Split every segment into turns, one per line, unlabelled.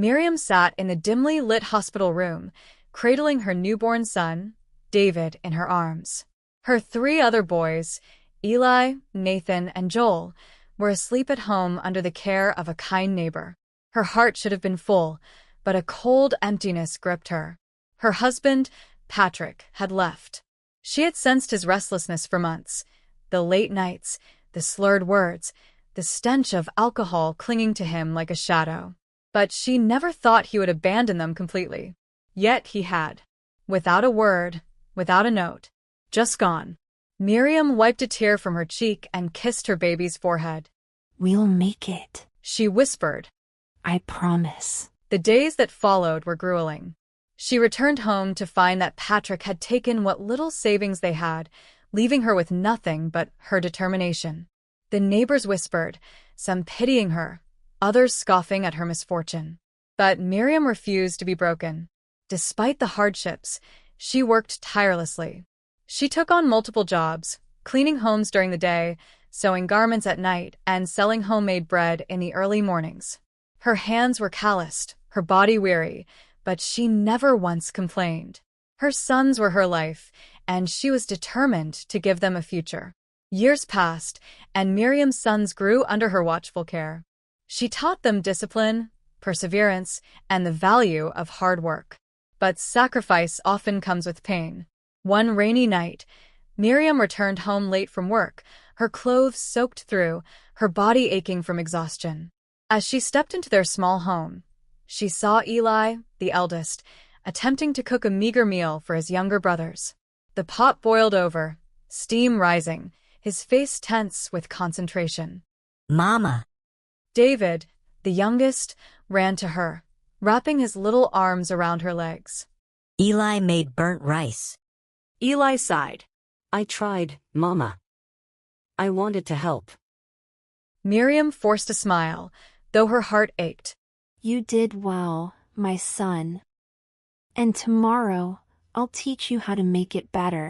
Miriam sat in the dimly lit hospital room, cradling her newborn son, David, in her arms. Her 3 other boys, Eli, Nathan, and Joel, were asleep at home under the care of a kind neighbor. Her heart should have been full, but a cold emptiness gripped her. Her husband, Patrick, had left. She had sensed his restlessness for months. The late nights, the slurred words, the stench of alcohol clinging to him like a shadow. But she never thought he would abandon them completely. Yet he had. Without a word, without a note. Just gone. Miriam wiped a tear from her cheek and kissed her baby's forehead.
"We'll make it,"
she whispered.
"I promise."
The days that followed were grueling. She returned home to find that Patrick had taken what little savings they had, leaving her with nothing but her determination. The neighbors whispered, some pitying her, others scoffing at her misfortune. But Miriam refused to be broken. Despite the hardships, she worked tirelessly. She took on multiple jobs, cleaning homes during the day, sewing garments at night, and selling homemade bread in the early mornings. Her hands were calloused, her body weary, but she never once complained. Her sons were her life, and she was determined to give them a future. Years passed, and Miriam's sons grew under her watchful care. She taught them discipline, perseverance, and the value of hard work. But sacrifice often comes with pain. One rainy night, Miriam returned home late from work, her clothes soaked through, her body aching from exhaustion. As she stepped into their small home, she saw Eli, the eldest, attempting to cook a meager meal for his younger brothers. The pot boiled over, steam rising, his face tense with concentration.
"Mama."
David, the youngest, ran to her, wrapping his little arms around her legs.
"Eli made burnt rice."
Eli sighed.
"I tried, Mama. I wanted to help."
Miriam forced a smile, though her heart ached.
"You did well, my son. And tomorrow, I'll teach you how to make it better."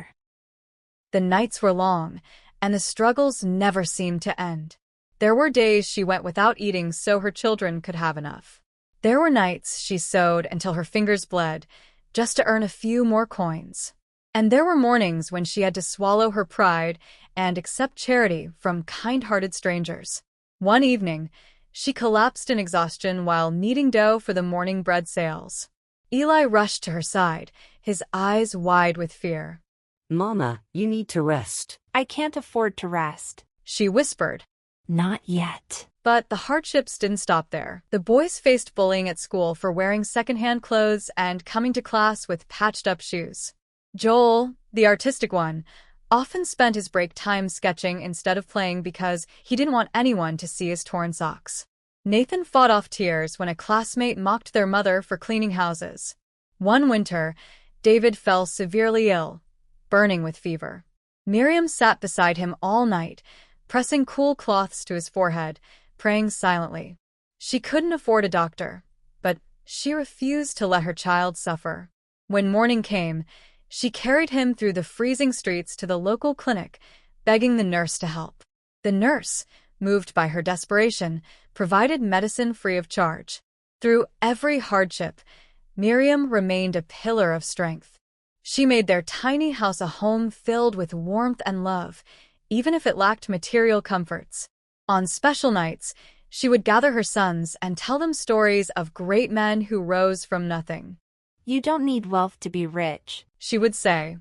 The nights were long, and the struggles never seemed to end. There were days she went without eating so her children could have enough. There were nights she sewed until her fingers bled, just to earn a few more coins. And there were mornings when she had to swallow her pride and accept charity from kind-hearted strangers. One evening, she collapsed in exhaustion while kneading dough for the morning bread sales. Eli rushed to her side, his eyes wide with fear.
"Mama, you need to rest."
"I can't afford to rest."
She whispered.
"Not yet."
But the hardships didn't stop there. The boys faced bullying at school for wearing secondhand clothes and coming to class with patched-up shoes. Joel, the artistic one, often spent his break time sketching instead of playing because he didn't want anyone to see his torn socks. Nathan fought off tears when a classmate mocked their mother for cleaning houses. One winter, David fell severely ill, burning with fever. Miriam sat beside him all night, pressing cool cloths to his forehead, praying silently. She couldn't afford a doctor, but she refused to let her child suffer. When morning came, she carried him through the freezing streets to the local clinic, begging the nurse to help. The nurse, moved by her desperation, provided medicine free of charge. Through every hardship, Miriam remained a pillar of strength. She made their tiny house a home filled with warmth and love, even if it lacked material comforts. On special nights, she would gather her sons and tell them stories of great men who rose from nothing.
"You don't need wealth to be rich,"
she would say.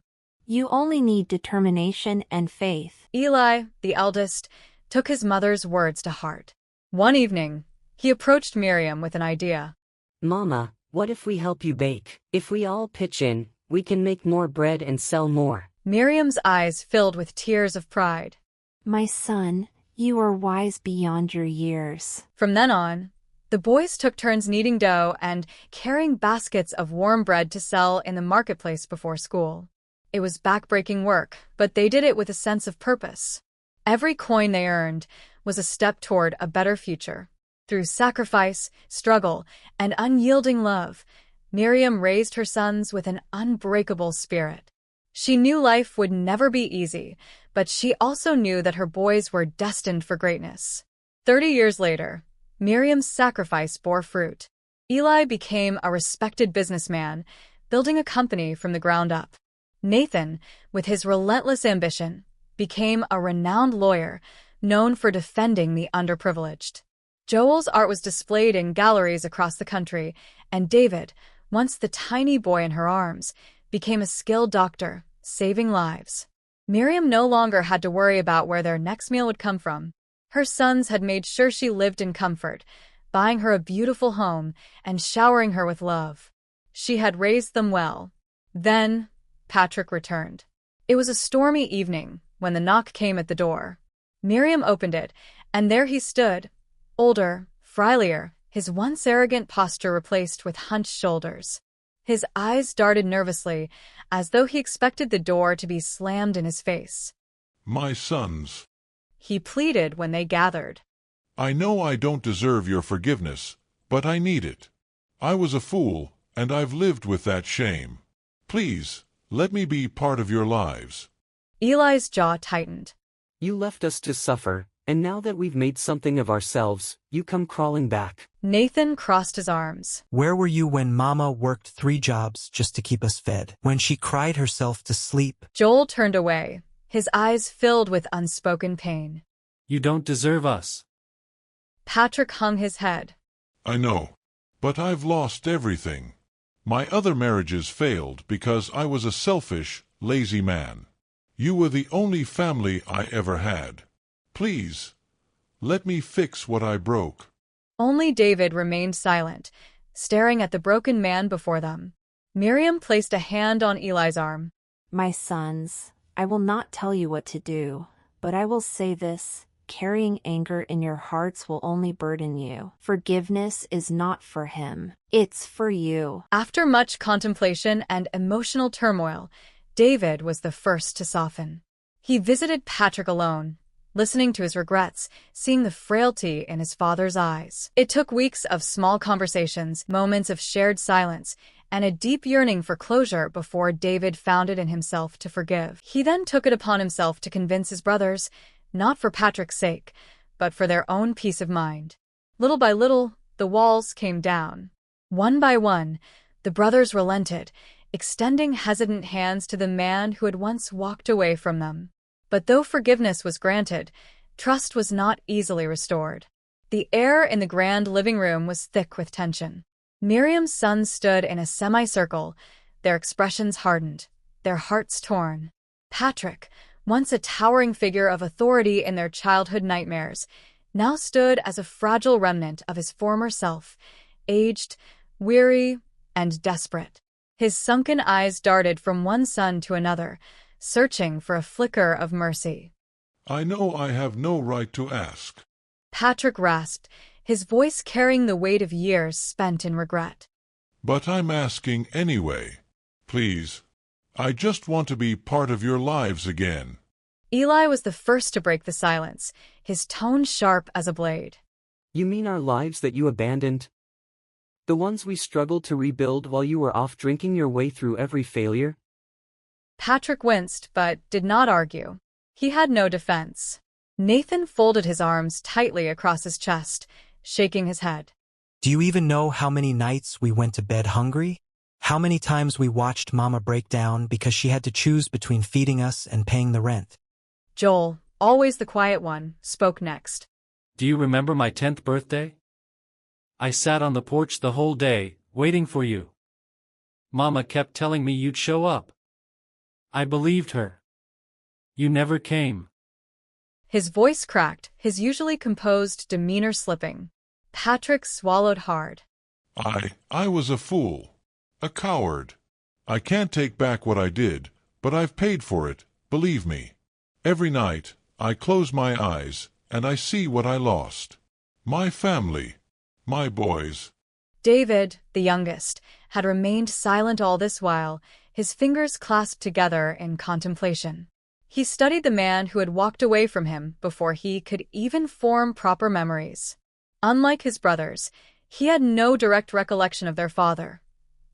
"You only need determination and faith."
Eli, the eldest, took his mother's words to heart. One evening, he approached Miriam with an idea.
"Mama, what if we help you bake? If we all pitch in, we can make more bread and sell more."
Miriam's eyes filled with tears of pride.
"My son, you are wise beyond your years."
From then on, the boys took turns kneading dough and carrying baskets of warm bread to sell in the marketplace before school. It was backbreaking work, but they did it with a sense of purpose. Every coin they earned was a step toward a better future. Through sacrifice, struggle, and unyielding love, Miriam raised her sons with an unbreakable spirit. She knew life would never be easy, but she also knew that her boys were destined for greatness. 30 years later, Miriam's sacrifice bore fruit. Eli became a respected businessman, building a company from the ground up. Nathan, with his relentless ambition, became a renowned lawyer, known for defending the underprivileged. Joel's art was displayed in galleries across the country, and David, once the tiny boy in her arms, became a skilled doctor, saving lives. Miriam no longer had to worry about where their next meal would come from. Her sons had made sure she lived in comfort, buying her a beautiful home and showering her with love. She had raised them well. Then, Patrick returned. It was a stormy evening when the knock came at the door. Miriam opened it, and there he stood, older, frilier, his once arrogant posture replaced with hunched shoulders. His eyes darted nervously, as though he expected the door to be slammed in his face.
"My sons,"
he pleaded when they gathered.
"I know I don't deserve your forgiveness, but I need it. I was a fool, and I've lived with that shame. Please, let me be part of your lives."
Eli's jaw tightened.
You left us to suffer, and now that we've made something of ourselves, you come crawling back.
Nathan crossed his arms.
Where were you when Mama worked 3 jobs just to keep us fed? When she cried herself to sleep?
Joel turned away, his eyes filled with unspoken pain.
You don't deserve us.
Patrick hung his head.
"I know, but I've lost everything. My other marriages failed because I was a selfish, lazy man. You were the only family I ever had. Please, let me fix what I broke."
Only David remained silent, staring at the broken man before them. Miriam placed a hand on Eli's arm.
My sons, I will not tell you what to do, but I will say this: carrying anger in your hearts will only burden you. Forgiveness is not for him. It's for you.
After much contemplation and emotional turmoil, David was the first to soften. He visited Patrick alone, listening to his regrets, seeing the frailty in his father's eyes. It took weeks of small conversations, moments of shared silence, and a deep yearning for closure before David found it in himself to forgive. He then took it upon himself to convince his brothers, not for Patrick's sake, but for their own peace of mind. Little by little, the walls came down. One by one, the brothers relented, extending hesitant hands to the man who had once walked away from them. But though forgiveness was granted, trust was not easily restored. The air in the grand living room was thick with tension. Miriam's sons stood in a semicircle, their expressions hardened, their hearts torn. Patrick, once a towering figure of authority in their childhood nightmares, now stood as a fragile remnant of his former self, aged, weary, and desperate. His sunken eyes darted from one son to another, searching for a flicker of mercy.
"I know I have no right to ask,"
Patrick rasped, his voice carrying the weight of years spent in regret.
"but I'm asking anyway. Please, I just want to be part of your lives again."
Eli was the first to break the silence, his tone sharp as a blade.
You mean our lives that you abandoned? The ones we struggled to rebuild while you were off drinking your way through every failure?
Patrick winced but did not argue. He had no defense. Nathan folded his arms tightly across his chest, shaking his head.
Do you even know how many nights we went to bed hungry? How many times we watched Mama break down because she had to choose between feeding us and paying the rent?
Joel, always the quiet one, spoke next.
Do you remember my 10th birthday? I sat on the porch the whole day, waiting for you. Mama kept telling me you'd show up. I believed her. You never came.
His voice cracked, his usually composed demeanor slipping. Patrick swallowed hard.
I was a fool. A coward. I can't take back what I did, but I've paid for it, believe me. Every night, I close my eyes, and I see what I lost. My family. My boys.
David, the youngest, had remained silent all this while, his fingers clasped together in contemplation. He studied the man who had walked away from him before he could even form proper memories. Unlike his brothers, he had no direct recollection of their father,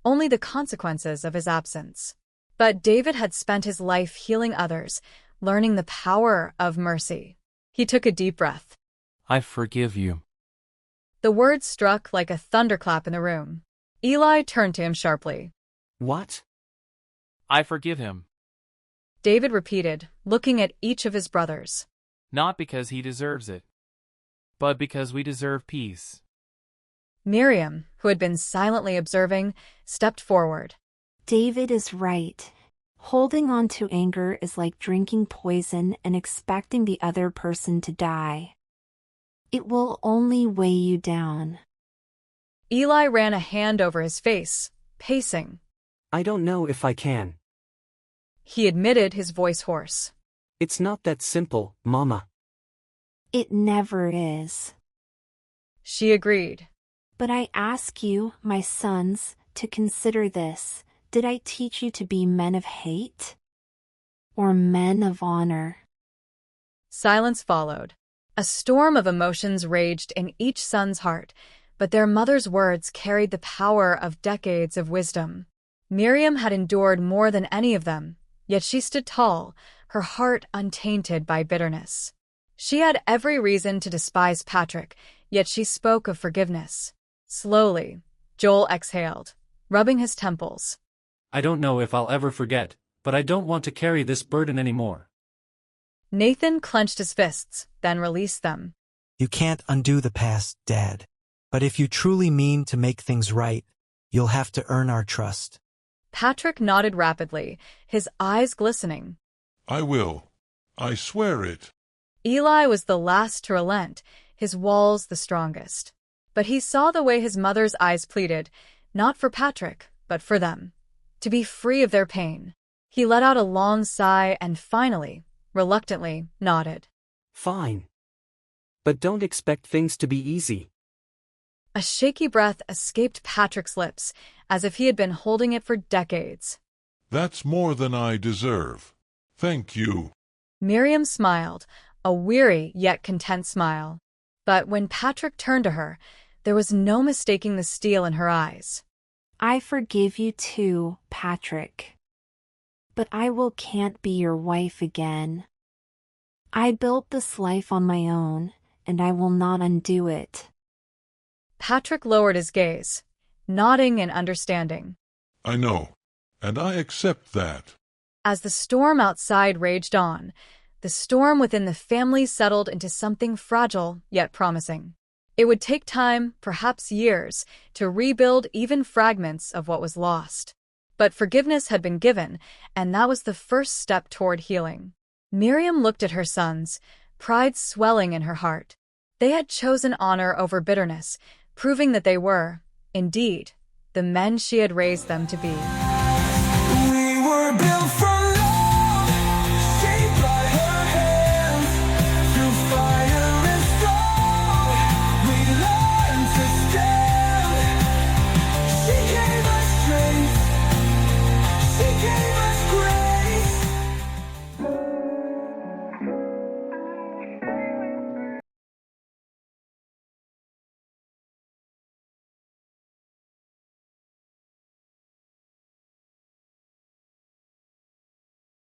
only the consequences of his absence. But David had spent his life healing others, learning the power of mercy. He took a deep breath.
I forgive you.
The words struck like a thunderclap in the room. Eli turned to him sharply.
What?
I forgive him.
David repeated, looking at each of his brothers.
Not because he deserves it, but because we deserve peace.
Miriam, who had been silently observing, stepped forward.
David is right. Holding on to anger is like drinking poison and expecting the other person to die. It will only weigh you down.
Eli ran a hand over his face, pacing.
I don't know if I can.
He admitted, his voice hoarse.
It's not that simple, Mama.
It never is.
She agreed.
But I ask you, my sons, to consider this. Did I teach you to be men of hate? Or men of honor?
Silence followed. A storm of emotions raged in each son's heart, but their mother's words carried the power of decades of wisdom. Miriam had endured more than any of them, yet she stood tall, her heart untainted by bitterness. She had every reason to despise Patrick, yet she spoke of forgiveness. Slowly, Joel exhaled, rubbing his temples.
I don't know if I'll ever forget, but I don't want to carry this burden anymore.
Nathan clenched his fists, then released them.
You can't undo the past, Dad. But if you truly mean to make things right, you'll have to earn our trust.
Patrick nodded rapidly, his eyes glistening.
I will. I swear it.
Eli was the last to relent, his walls the strongest. But he saw the way his mother's eyes pleaded, not for Patrick, but for them, to be free of their pain. He let out a long sigh and finally, reluctantly, nodded.
Fine. But don't expect things to be easy.
A shaky breath escaped Patrick's lips, as if he had been holding it for decades.
That's more than I deserve. Thank you.
Miriam smiled, a weary yet content smile. But when Patrick turned to her, there was no mistaking the steel in her eyes.
I forgive you too, Patrick. But can't be your wife again. I built this life on my own, and I will not undo it.
Patrick lowered his gaze, nodding in understanding.
I know, and I accept that.
As the storm outside raged on, the storm within the family settled into something fragile yet promising. It would take time, perhaps years, to rebuild even fragments of what was lost. But forgiveness had been given, and that was the first step toward healing. Miriam looked at her sons, pride swelling in her heart. They had chosen honor over bitterness, proving that they were, indeed, the men she had raised them to be.
We were built for